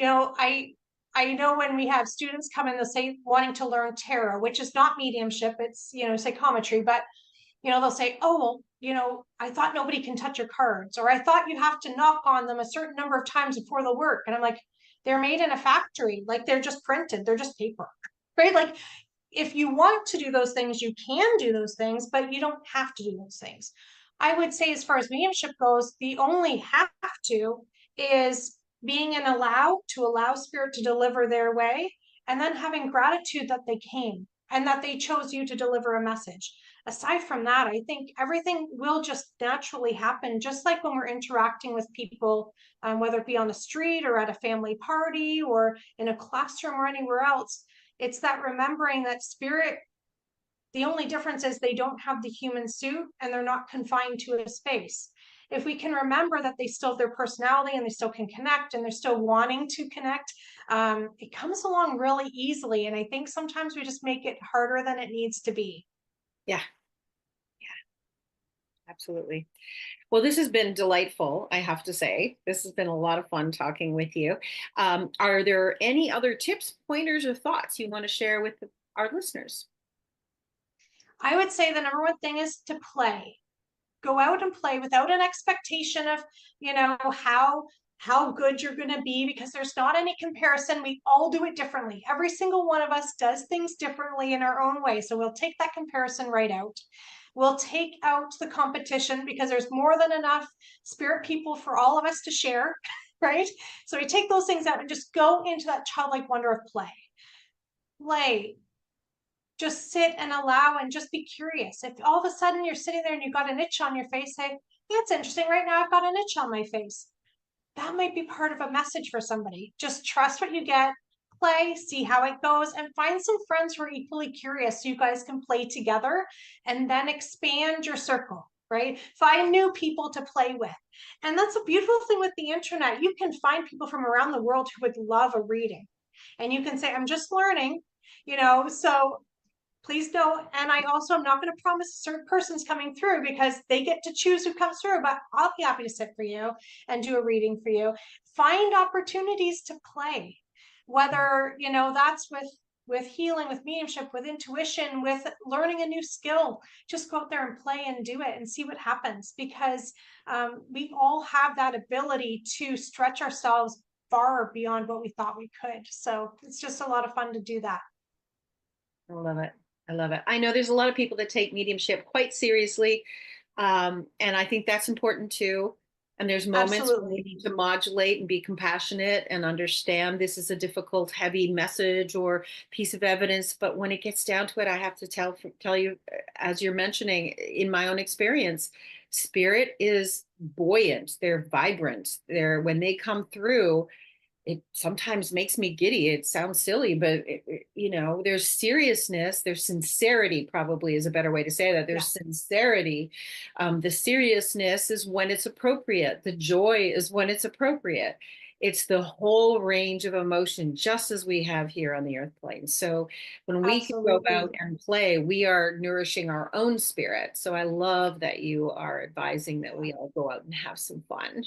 B: I know when we have students come in, they'll say wanting to learn tarot, which is not mediumship, it's psychometry, but they'll say, oh, well, I thought nobody can touch your cards, or I thought you have to knock on them a certain number of times before they'll work. And I'm like, they're made in a factory, like they're just printed, they're just paper, right? Like if you want to do those things, you can do those things, but you don't have to do those things. I would say, as far as mediumship goes, the only have to is being in allow spirit to deliver their way, and then having gratitude that they came and that they chose you to deliver a message. Aside from that, I think everything will just naturally happen, just like when we're interacting with people, whether it be on the street or at a family party or in a classroom or anywhere else. It's that remembering that spirit, the only difference is they don't have the human suit and they're not confined to a space. If we can remember that they still have their personality and they still can connect and they're still wanting to connect, it comes along really easily. And I think sometimes we just make it harder than it needs to be.
A: Yeah, absolutely. Well, this has been delightful, I have to say. This has been a lot of fun talking with you. Are there any other tips, pointers, or thoughts you want to share with our listeners?
B: I would say the number one thing is to play. Go out and play without an expectation of, how good you're going to be, because there's not any comparison. We all do it differently. Every single one of us does things differently in our own way. So we'll take that comparison right out. We'll take out the competition, because there's more than enough spirit people for all of us to share, right? So we take those things out and just go into that childlike wonder of play. Play, just sit and allow and just be curious. If all of a sudden you're sitting there and you've got an itch on your face, say, that's interesting. Right now I've got an itch on my face. That might be part of a message for somebody. Just trust what you get, play, see how it goes, and find some friends who are equally curious so you guys can play together, and then expand your circle, right? Find new people to play with. And that's a beautiful thing with the internet. You can find people from around the world who would love a reading. And you can say, I'm just learning, so please don't. And I also am not going to promise a certain person's coming through, because they get to choose who comes through, but I'll be happy to sit for you and do a reading for you. Find opportunities to play, whether, that's with healing, with mediumship, with intuition, with learning a new skill. Just go out there and play and do it and see what happens, because we all have that ability to stretch ourselves far beyond what we thought we could. So it's just a lot of fun to do that.
A: I love it. I love it. I know there's a lot of people that take mediumship quite seriously. And I think that's important too. And there's moments when we
B: Absolutely.
A: need to modulate and be compassionate and understand this is a difficult, heavy message or piece of evidence. But when it gets down to it, I have to tell you, as you're mentioning, in my own experience, spirit is buoyant. They're vibrant. When they come through, it sometimes makes me giddy. It sounds silly, but there's seriousness, there's sincerity, probably is a better way to say that.
B: Yeah.
A: There's sincerity. The seriousness is when it's appropriate. The joy is when it's appropriate. It's the whole range of emotion, just as we have here on the earth plane. So when we can go
B: Absolutely.
A: out and play, we are nourishing our own spirit. So I love that you are advising that we all go out and have some fun,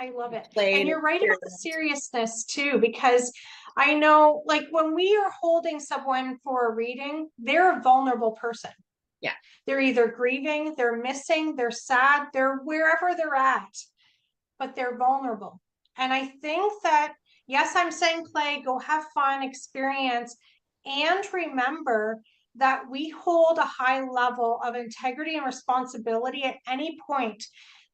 B: I love it.
A: play
B: And
A: and
B: you're right about the
A: experiment.
B: seriousness too, because I know, like, when we are holding someone for a reading, they're a vulnerable person.
A: Yeah.
B: They're either grieving, they're missing, they're sad, they're wherever they're at, but they're vulnerable. And I think that, yes, I'm saying play, go have fun, experience, and remember that we hold a high level of integrity and responsibility at any point.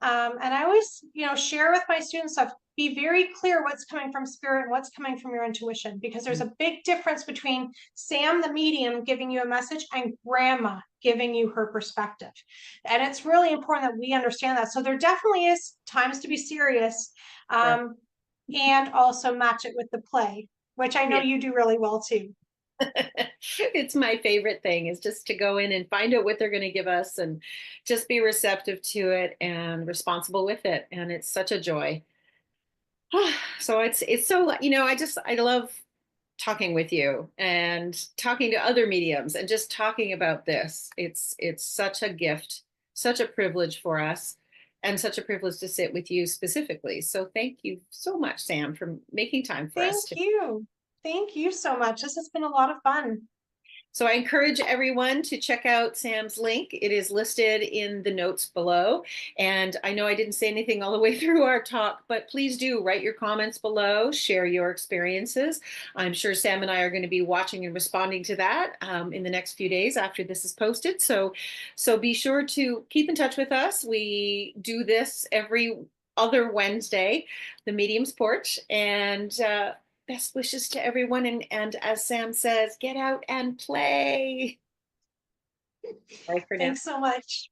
B: And I always, share with my students stuff, be very clear what's coming from spirit and what's coming from your intuition, because there's a big difference between Sam, the medium, giving you a message and grandma giving you her perspective. And it's really important that we understand that. So there definitely is times to be serious,
A: Right.
B: and also match it with the play, which I know
A: Yeah.
B: you do really well too.
A: It's my favorite thing is just to go in and find out what they're going to give us and just be receptive to it and responsible with it. And it's such a joy. So it's so, I love talking with you and talking to other mediums and just talking about this. It's such a gift, such a privilege for us, and such a privilege to sit with you specifically. So thank you so much, Sam, for making time for us
B: Thank
A: to.
B: you. Thank you so much. This has been a lot of fun.
A: So I encourage everyone to check out Sam's link. It is listed in the notes below. And I know I didn't say anything all the way through our talk, but please do write your comments below, share your experiences. I'm sure Sam and I are going to be watching and responding to that in the next few days after this is posted. So be sure to keep in touch with us. We do this every other Wednesday, the Medium's Porch. And best wishes to everyone. And as Sam says, get out and play. Bye for now.
B: Thanks so much.